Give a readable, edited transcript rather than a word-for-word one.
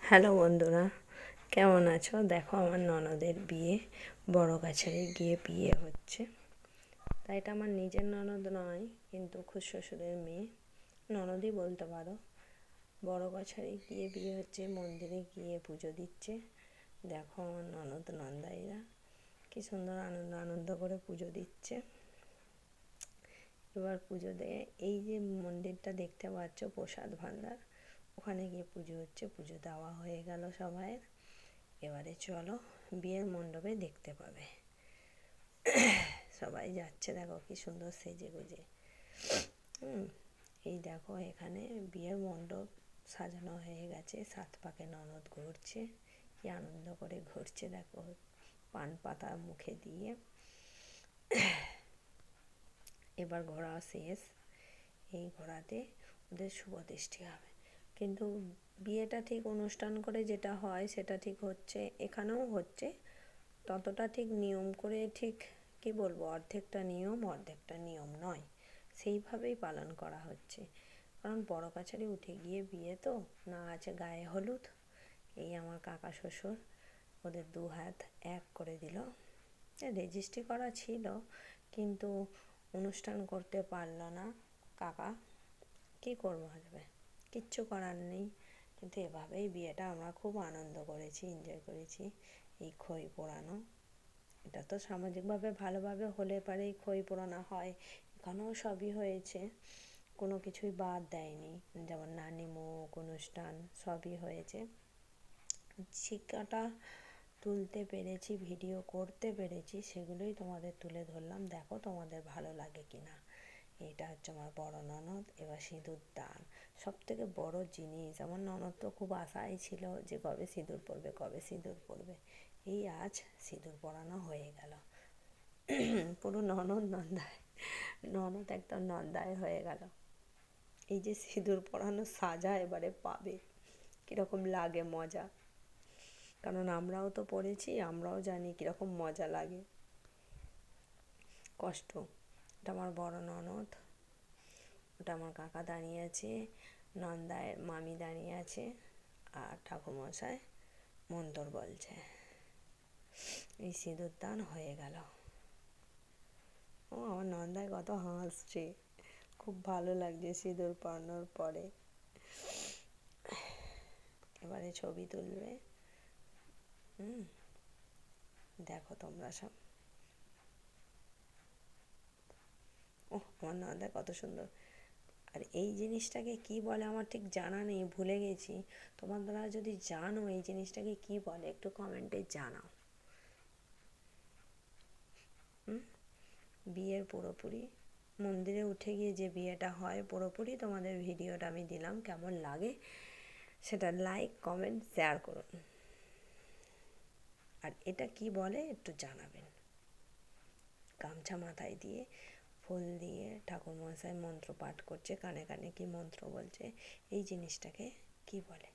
Hello বন্ধুরা, কেমন আছো? দেখো আমার ননদের বিয়ে, বড় কাছারি গিয়ে বিয়ে হচ্ছে। তাই এটা আমার নিজের ননদ নয়, কিন্তু শ্বশুরের মেয়ে, ননদই বলতে পারো। বড় কাছারি গিয়ে বিয়ে হচ্ছে, মন্দিরে গিয়ে পুজো দিচ্ছে। দেখো আমার ননদ নন্দাইরা কি সুন্দর আনন্দ আনন্দ করে পুজো দিচ্ছে। এবার পুজো দিয়ে এই যে মন্দিরটা দেখতে পাচ্ছ, প্রসাদ ভাণ্ডার, ওখানে গিয়ে পুজো হচ্ছে। পুজো দেওয়া হয়ে গেল সবাইয়ের। এবারে চলো বিয়ের মণ্ডপে দেখতে পাবে। সবাই যাচ্ছে, দেখো কি সুন্দর সেজে গুজে। এই দেখো এখানে বিয়ের মণ্ডপ সাজানো হয়ে গেছে। 7 পাকে ননদ ঘুরছে, কি আনন্দ করে ঘুরছে দেখো, পান পাতা মুখে দিয়ে। এবার ঘোরা শেষ। এই ঘোরাতে ওদের শুভদৃষ্টি হবে। কিন্তু বিয়েটা ঠিক অনুষ্ঠান করে যেটা হয় সেটা ঠিক হচ্ছে, এখানেও হচ্ছে। ততটা ঠিক নিয়ম করে, ঠিক কি বলবো, অর্ধেকটা নিয়ম নয়, সেইভাবেই পালন করা হচ্ছে। কারণ বড় কাছারি উঠে গিয়ে বিয়ে তো না, আছে গায়ে হলুদ। এই আমার কাকা শ্বশুর ওদের 2 হাত এক করে দিল। রেজিস্ট্রি করা ছিল, কিন্তু অনুষ্ঠান করতে পারলো না কাকা। কী করবো, আসবে, কিচ্ছু করার নেই। কিন্তু এভাবেই বিয়েটা আমরা খুব আনন্দ করেছি, এনজয় করেছি। এই খই পোড়ানো, এটা তো সামাজিকভাবে ভালোভাবে হলে পারেই খই পোড়ানো হয়। এখানেও সবই হয়েছে, কোনো কিছুই বাদ দেয়নি। যেমন নানিমুখ অনুষ্ঠান সবই হয়েছে। শিক্ষাটা তুলতে পেরেছি, ভিডিও করতে পেরেছি, সেগুলোই তোমাদের তুলে ধরলাম। দেখো তোমাদের ভালো লাগে কি না। এটা হচ্ছে আমার বড় ননদ। এবার সিঁদুর দান, সব থেকে বড় জিনিস। আমার ননদ তো খুব আশাই ছিল যে কবে সিঁদুর পরবে, কবে সিঁদুর পরবে। এই আজ সিঁদুর পরানো হয়ে গেল। পুরো ননদ একদম নন্দায় হয়ে গেল। এই যে সিঁদুর পরানো সাজা এবারে পাবে, কীরকম লাগে, মজা। কারণ আমরাও তো পড়েছি, আমরাও জানি কীরকম মজা লাগে, কষ্ট। এটা আমার বড় ননদ, ওটা আমার কাকা দাঁড়িয়ে আছে, নন্দায় মামি দাঁড়িয়ে আছে, আর ঠাকুরমশাই মন্তর বলছে। এই সিঁদুর দান হয়ে গেল। ও আমার নন্দায় কত হাসছে, খুব ভালো লাগছে সিঁদুর পরানোর পরে। এবারে ছবি তুলবে। দেখো তোমরা সব। ও আমার নন্দায় কত সুন্দর। আর এই জিনিসটাকে কি বলে আমার ঠিক জানা নেই, ভুলে গেছি। তোমরা যদি জানো এই জিনিসটাকে কি বলে, একটু কমেন্টে জানাও। বিয়ের পুরোপুরি মন্দিরে উঠে গিয়ে যে বিয়েটা হয়, পুরোপুরি তোমাদের ভিডিওটা আমি দিলাম। কেমন লাগে সেটা লাইক, কমেন্ট, শেয়ার করুন। আর এটা কি বলে একটু জানাবেন। গামছা মাথায় দিয়ে, ফুল দিয়ে ঠাকুরমশাই মন্ত্র পাঠ করছে, কানে কানে কি মন্ত্র বলছে, এই জিনিসটাকে কি বলে।